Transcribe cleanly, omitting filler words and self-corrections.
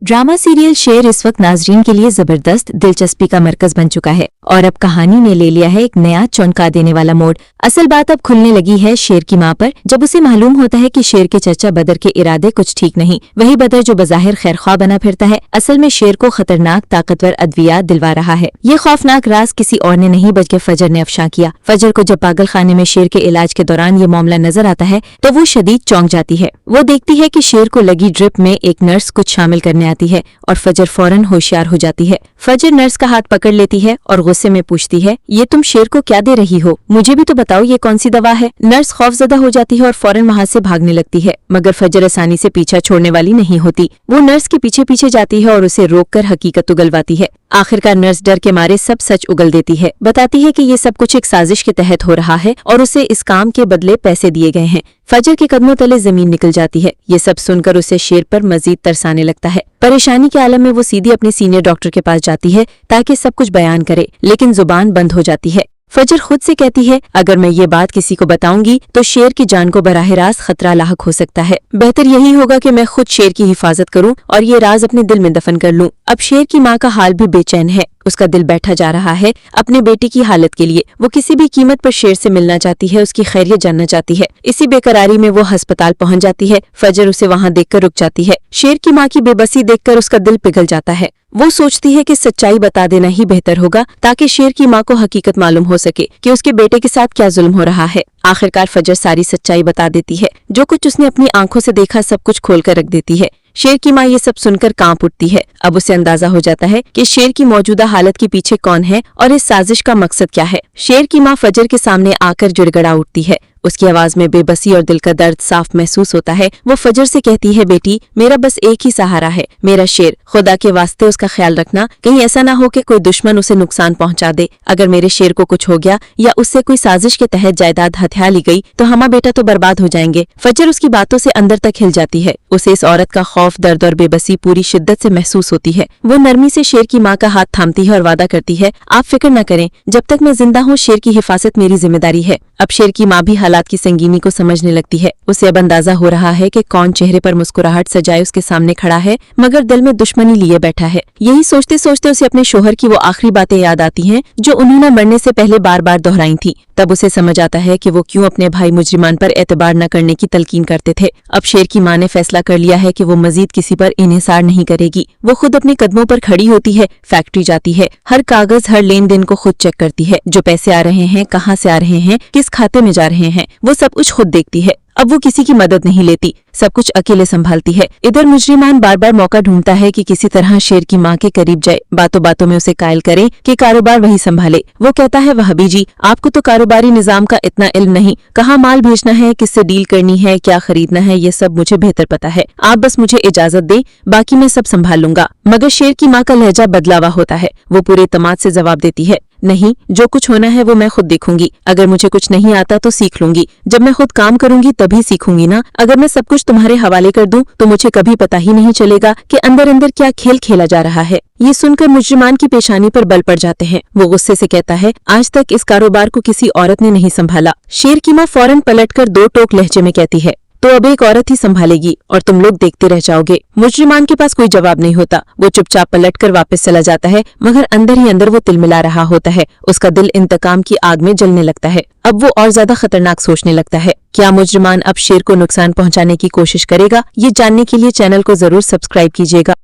Drama serial शेर इस वक्त नाजरीन के लिए जबरदस्त दिलचस्पी का मरकज बन चुका है और अब कहानी ने ले लिया है एक नया चौंका देने वाला मोड़। असल बात अब खुलने लगी है शेर की मां पर, जब उसे मालूम होता है कि शेर के चचा बदर के इरादे कुछ ठीक नहीं। वही बदर जो बज़ाहिर खैरख्वाह बना फिरता है, असल में शेर को खतरनाक ताकतवर अद्वियात दिलवा रहा है। ये खौफनाक राज किसी और ने नहीं बल्कि फजर ने अफशा किया। फजर को जब पागल खाने में शेर के इलाज के दौरान ये मामला नजर आता है तो वो शदीद चौंक जाती है। वो देखती है कि शेर को लगी ड्रिप में एक नर्स कुछ शामिल करने आती है और फजर फौरन होशियार हो जाती है। फजर नर्स का हाथ पकड़ लेती है और गुस्से में पूछती है, ये तुम शेर को क्या दे रही हो? मुझे भी तो बताओ ये कौन सी दवा है? नर्स खौफजदा हो जाती है और फौरन वहाँ से भागने लगती है, मगर फजर आसानी से पीछा छोड़ने वाली नहीं होती। वो नर्स के पीछे पीछे जाती है और उसे रोककर हकीकत उगलवाती है। आखिरकार नर्स डर के मारे सब सच उगल देती है, बताती है कि ये सब कुछ एक साजिश के तहत हो रहा है और उसे इस काम के बदले पैसे दिए गए हैं। फजर के कदमों तले जमीन निकल जाती है। ये सब सुनकर उसे शेर पर मजीद तरसाने लगता है। परेशानी के आलम में वो सीधे अपने सीनियर डॉक्टर के पास जाती है ताकि सब कुछ बयान करे, लेकिन जुबान बंद हो जाती है। फजर खुद से कहती है, अगर मैं ये बात किसी को बताऊंगी तो शेर की जान को बराह रास्त खतरा लाहक हो सकता है। बेहतर यही होगा कि मैं खुद शेर की हिफाजत करूं और ये राज अपने दिल में दफन कर लूं। अब शेर की माँ का हाल भी बेचैन है। उसका दिल बैठा जा रहा है अपने बेटे की हालत के लिए। वो किसी भी कीमत पर शेर से मिलना चाहती है, उसकी खैरियत जानना चाहती है। इसी बेकरारी में वो अस्पताल पहुंच जाती है। फजर उसे वहां देखकर रुक जाती है। शेर की माँ की बेबसी देखकर उसका दिल पिघल जाता है। वो सोचती है कि सच्चाई बता देना ही बेहतर होगा ताकि शेर की माँ को हकीकत मालूम हो सके कि उसके बेटे के साथ क्या जुल्म हो रहा है। आखिरकार फजर सारी सच्चाई बता देती है। जो कुछ उसने अपनी आंखों से देखा सब कुछ खोल कर रख देती है। शेर की माँ ये सब सुनकर कांप उठती है। अब उसे अंदाजा हो जाता है कि शेर की मौजूदा हालत के पीछे कौन है और इस साजिश का मकसद क्या है। शेर की माँ फजर के सामने आकर गिड़गड़ा उठती है। उसकी आवाज में बेबसी और दिल का दर्द साफ महसूस होता है। वो फजर से कहती है, बेटी मेरा बस एक ही सहारा है, मेरा शेर। खुदा के वास्ते उसका ख्याल रखना, कहीं ऐसा ना हो कि कोई दुश्मन उसे नुकसान पहुंचा दे। अगर मेरे शेर को कुछ हो गया या उससे कोई साजिश के तहत जायदाद हथिया ली गई तो हमारा बेटा तो बर्बाद हो जाएंगे। फजर उसकी बातों से अंदर तक हिल जाती है। उसे इस औरत का खौफ, दर्द और बेबसी पूरी शिद्दत से महसूस होती है। वो नरमी से शेर की माँ का हाथ थामती है और वादा करती है, आप फिक्र न करें, जब तक मैं जिंदा हूँ शेर की हिफाजत मेरी जिम्मेदारी है। अब शेर की माँ भी हालात की संगीनी को समझने लगती है। उसे अब अंदाजा हो रहा है कि कौन चेहरे पर मुस्कुराहट सजाए उसके सामने खड़ा है मगर दिल में दुश्मनी लिए बैठा है। यही सोचते सोचते उसे अपने शोहर की वो आखिरी बातें याद आती हैं जो उन्होंने मरने से पहले बार बार दोहराई थी। तब उसे समझ आता है कि वो क्यों अपने भाई मुजरिमान पर एतबार न करने की तलकीन करते थे। अब शेर की माँ ने फैसला कर लिया है कि वो मजीद किसी पर इन्हिसार नहीं करेगी। वो खुद अपने कदमों पर खड़ी होती है, फैक्ट्री जाती है, हर कागज हर लेन देन को खुद चेक करती है। जो पैसे आ रहे हैं, कहाँ से आ रहे हैं, किस खाते में जा रहे हैं, वो सब कुछ खुद देखती है। अब वो किसी की मदद नहीं लेती, सब कुछ अकेले संभालती है। इधर मुजरिमान बार बार मौका ढूंढता है कि किसी तरह शेर की माँ के करीब जाए, बातों बातों में उसे कायल करे कि कारोबार वही संभाले। वो कहता है, वहाबी जी आपको तो कारोबारी निजाम का इतना इल्म नहीं, कहाँ माल भेजना है, किससे डील करनी है, क्या खरीदना है, ये सब मुझे बेहतर पता है। आप बस मुझे इजाजत दे, बाकी मैं सब संभाल लूंगा। मगर शेर की माँ का लहजा बदलावा होता है। वो पूरे तमाद से जवाब देती है, नहीं, जो कुछ होना है वो मैं खुद देखूंगी। अगर मुझे कुछ नहीं आता तो सीख लूंगी। जब मैं खुद काम करूंगी तभी सीखूंगी ना। अगर मैं सब कुछ तुम्हारे हवाले कर दूं तो मुझे कभी पता ही नहीं चलेगा कि अंदर अंदर क्या खेल खेला जा रहा है। ये सुनकर मुजरिमान की पेशानी पर बल पड़ जाते हैं। वो गुस्से से कहता है, आज तक इस कारोबार को किसी औरत ने नहीं संभाला। शेर की माँ फौरन पलटकर दो टोक लहजे में कहती है, तो अब एक औरत ही संभालेगी और तुम लोग देखते रह जाओगे। मुजरिमान के पास कोई जवाब नहीं होता। वो चुपचाप पलटकर वापस चला जाता है, मगर अंदर ही अंदर वो तिलमिला रहा होता है। उसका दिल इंतकाम की आग में जलने लगता है। अब वो और ज्यादा खतरनाक सोचने लगता है। क्या मुजरिमान अब शेर को नुकसान पहुंचाने की कोशिश करेगा? ये जानने के लिए चैनल को जरूर सब्सक्राइब कीजिएगा।